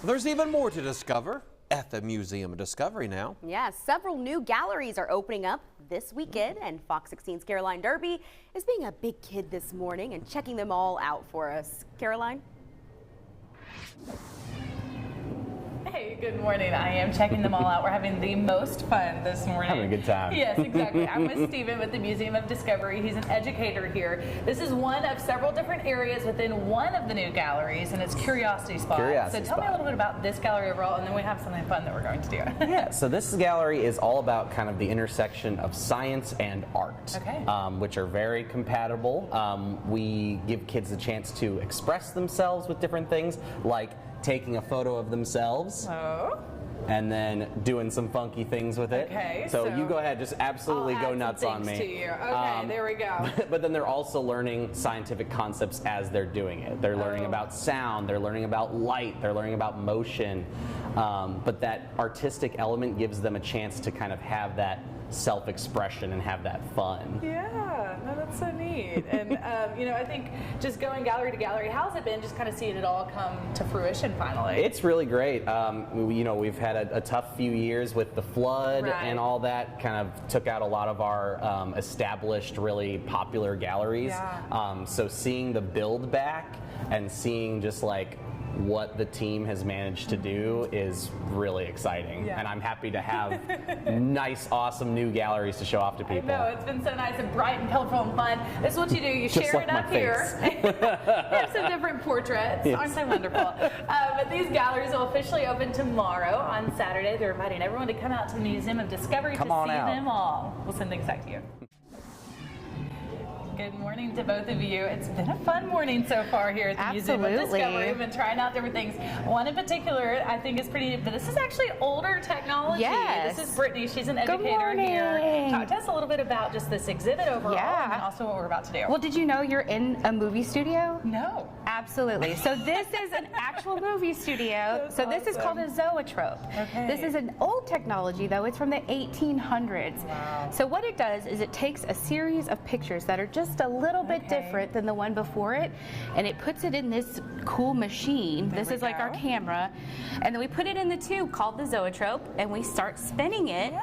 There's even more to discover at the Museum of Discovery now. Yeah, several new galleries are opening up this weekend, and Fox 16's Caroline Derby is being a big kid this morning and checking them all out for us. Caroline? Hey, good morning. I am checking them all out. We're having the most fun this morning. Having a good time. Yes, exactly. I'm with Stephen with the Museum of Discovery. He's an educator here. This is one of several different areas within one of the new galleries, and it's Curiosity Spot. So tell me a little bit about this gallery overall, and then we have something fun that we're going to do. Yeah, so this gallery is all about kind of the intersection of science and art, which are very compatible. We give kids a chance to express themselves with different things, like taking a photo of themselves and then doing some funky things with it. Okay, so you go ahead, just absolutely go nuts on me. To you. Okay, there we go. But then they're also learning scientific concepts as they're doing it. They're learning about sound, they're learning about light, they're learning about motion. But that artistic element gives them a chance to kind of have that self-expression and have that fun. Yeah, no, that's so neat. And you know, I think just going gallery to gallery, how's it been just kind of seeing it all come to fruition finally? It's really great. You know, we've had a tough few years with the flood and all that kind of took out a lot of our established, really popular galleries. So seeing the build back and seeing just like what the team has managed to do is really exciting, and I'm happy to have nice, awesome new galleries to show off to people. I know, it's been so nice and bright and colorful and fun. This is what you do, you Just share like it up here. We have some different portraits, aren't they wonderful? But these galleries will officially open tomorrow on Saturday. They're inviting everyone to come out to the Museum of Discovery to see them all. We'll send things back to you. Good morning to both of you. It's been a fun morning so far here at the Museum of Discovery. We've been trying out different things. One in particular I think is pretty neat, but this is actually older technology. Yes. This is Brittany. She's an educator here. Talk to us a little bit about just this exhibit overall and also what we're about to do. Well, did you know you're in a movie studio? No. Absolutely. So this is an actual movie studio. So this is called a zoetrope. This is an old technology though. It's from the 1800s. Wow. So what it does is it takes a series of pictures that are just a little bit different than the one before it, and it puts it in this cool machine. This is like our camera, and then we put it in the tube called the zoetrope, and we start spinning it.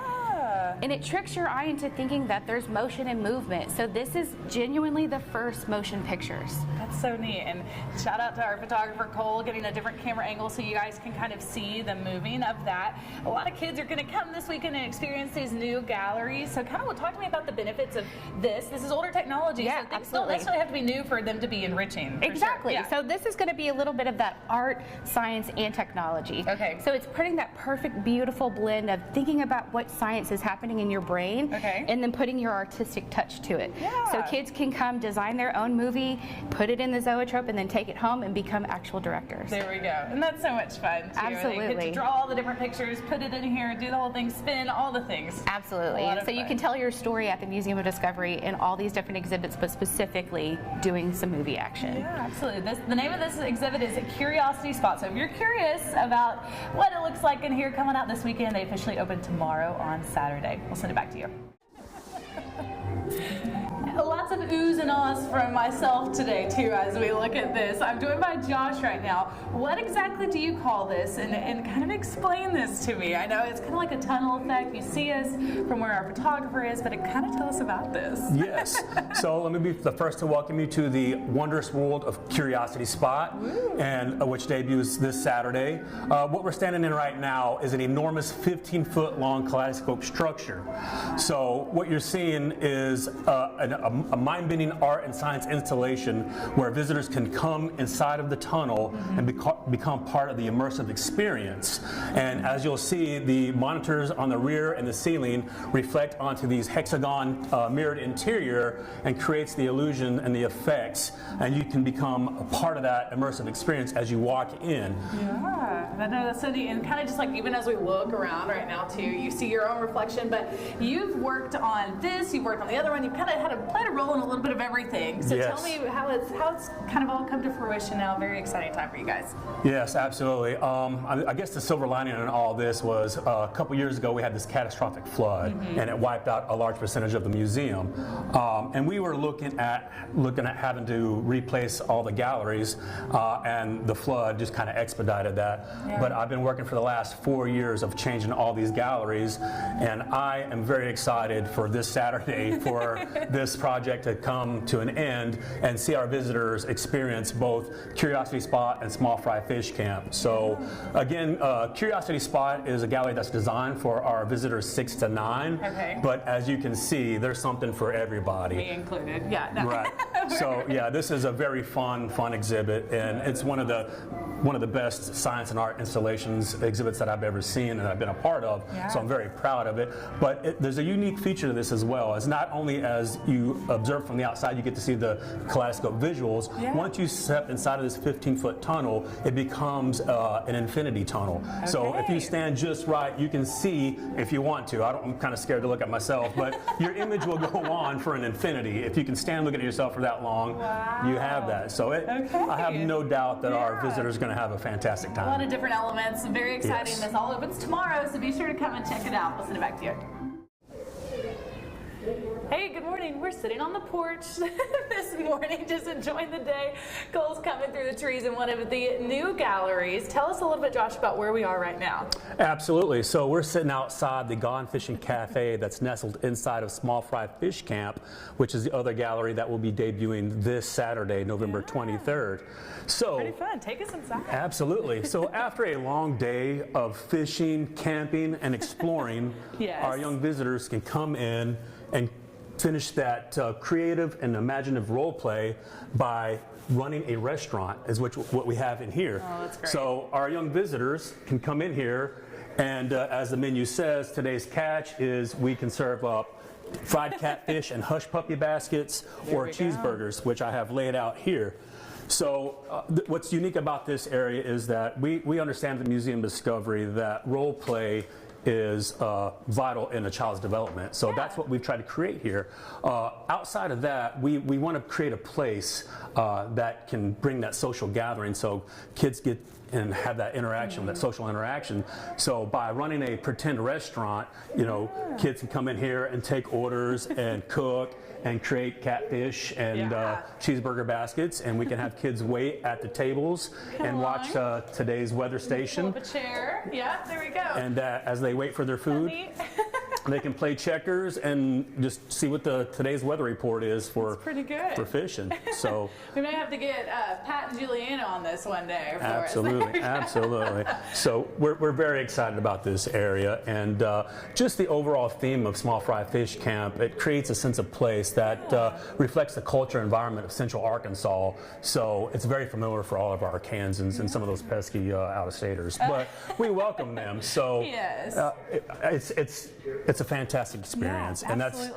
And it tricks your eye into thinking that there's motion and movement. So this is genuinely the first motion pictures. That's so neat. And shout out to our photographer Cole getting a different camera angle so you guys can kind of see the moving of that. A lot of kids are going to come this weekend and experience these new galleries. So kind of talk to me about the benefits of this. This is older technology, so things don't necessarily have to be new for them to be enriching. Exactly. So this is going to be a little bit of that art, science, and technology. So it's putting that perfect, beautiful blend of thinking about what science is happening in your brain and then putting your artistic touch to it. So kids can come design their own movie, put it in the zoetrope, and then take it home and become actual directors. There we go. And that's so much fun too. Absolutely. They get to draw all the different pictures, put it in here, do the whole thing, spin, all the things. Absolutely. And so you can tell your story at the Museum of Discovery in all these different exhibits, but specifically doing some movie action. Yeah, absolutely. The name of this exhibit is Curiosity Spot. So if you're curious about what it looks like in here coming out this weekend, they officially open tomorrow on Saturday. We'll send it back to you. Lots of oohs and ahs from myself today too as we look at this. I'm joined by Josh right now. What exactly do you call this, and kind of explain this to me? I know it's kind of like a tunnel effect. You see us from where our photographer is, but kind of tell us about this. Yes. So let me be the first to welcome you to the wondrous world of Curiosity Spot, and which debuts this Saturday. What we're standing in right now is an enormous 15-foot long kaleidoscope structure. So what you're seeing is a mind-bending art and science installation where visitors can come inside of the tunnel and become part of the immersive experience. And as you'll see, the monitors on the rear and the ceiling reflect onto these hexagon mirrored interior and creates the illusion and the effects, and you can become a part of that immersive experience as you walk in. Yeah, I know that's so neat. And kind of just like even as we look around right now too, you see your own reflection, but you've worked on this, you've worked on the other one, you've kind of played a role in a little bit of everything. So tell me how it's kind of all come to fruition now. Very exciting time for you guys. Yes, absolutely. I guess the silver lining in all this was a couple years ago we had this catastrophic flood, and it wiped out a large percentage of the museum. And we were looking at having to replace all the galleries, and the flood just kind of expedited that. but I've been working for the last 4 years of changing all these galleries, and I am very excited for this Saturday for this project to come to an end and see our visitors experience both Curiosity Spot and Small Fry Fish Camp. So again, Curiosity Spot is a gallery that's designed for our visitors 6 to 9, but as you can see, there's something for everybody. Me included. Yeah. No. Right. So yeah, this is a very fun exhibit, and it's one of the best science and art installations exhibits that I've ever seen and I've been a part of. So I'm very proud of it. But there's a unique feature to this as well. It's not only as you observe from the outside, you get to see the kaleidoscope visuals. Once you step inside of this 15-foot tunnel, it becomes an infinity tunnel. So if you stand just right, you can see if you want to. I'm kind of scared to look at myself, but your image will go on for an infinity. If you can stand looking at yourself for that long, you have that. So I have no doubt that our visitors are going to have a fantastic time. A lot of different elements. Very exciting. Yes. This all opens tomorrow, so be sure to come and check it out. We'll send it back to you. Hey, good morning. We're sitting on the porch this morning, just enjoying the day. Cole's coming through the trees in one of the new galleries. Tell us a little bit, Josh, about where we are right now. Absolutely. So we're sitting outside the Gone Fishing Cafe that's nestled inside of Small Fry Fish Camp, which is the other gallery that will be debuting this Saturday, November 23rd. So Pretty fun. Take us inside. Absolutely. So after a long day of fishing, camping, and exploring, our young visitors can come in and finish that creative and imaginative role play by running a restaurant, is what we have in here. Oh, that's great. So our young visitors can come in here, and as the menu says, today's catch is we can serve up fried catfish and hush puppy baskets or cheeseburgers, which I have laid out here. So what's unique about this area is that we understand at the Museum of Discovery that role play is vital in a child's development. So that's what we've tried to create here. Outside of that, we want to create a place that can bring that social gathering so kids get and have that interaction, that social interaction. So by running a pretend restaurant, kids can come in here and take orders and cook and create catfish and cheeseburger baskets, and we can have kids wait at the tables and watch today's weather station. Pull up a chair. Yeah, there we go. And as they wait for their food, they can play checkers and just see what today's weather report is for fishing. So we may have to get Pat and Juliana on this one day. Absolutely, absolutely. So we're very excited about this area, and just the overall theme of Small Fry Fish Camp. It creates a sense of place that reflects the culture and environment of Central Arkansas. So it's very familiar for all of our Arkansans and some of those pesky out-of-staters, but we welcome them. So it's a fantastic experience, and that's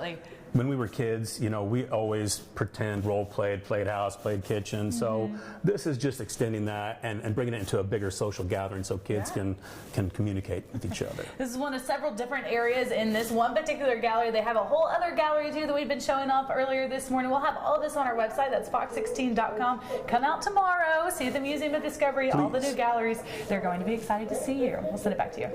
when we were kids. We always pretend role played house, played kitchen. So this is just extending that and bringing it into a bigger social gathering so kids can communicate with each other. This is one of several different areas in this one particular gallery. They have a whole other gallery too that we've been showing off earlier this morning. We'll have all this on our website. That's fox16.com. Come out tomorrow, see the Museum of Discovery, all the new galleries. They're going to be excited to see you. We'll send it back to you.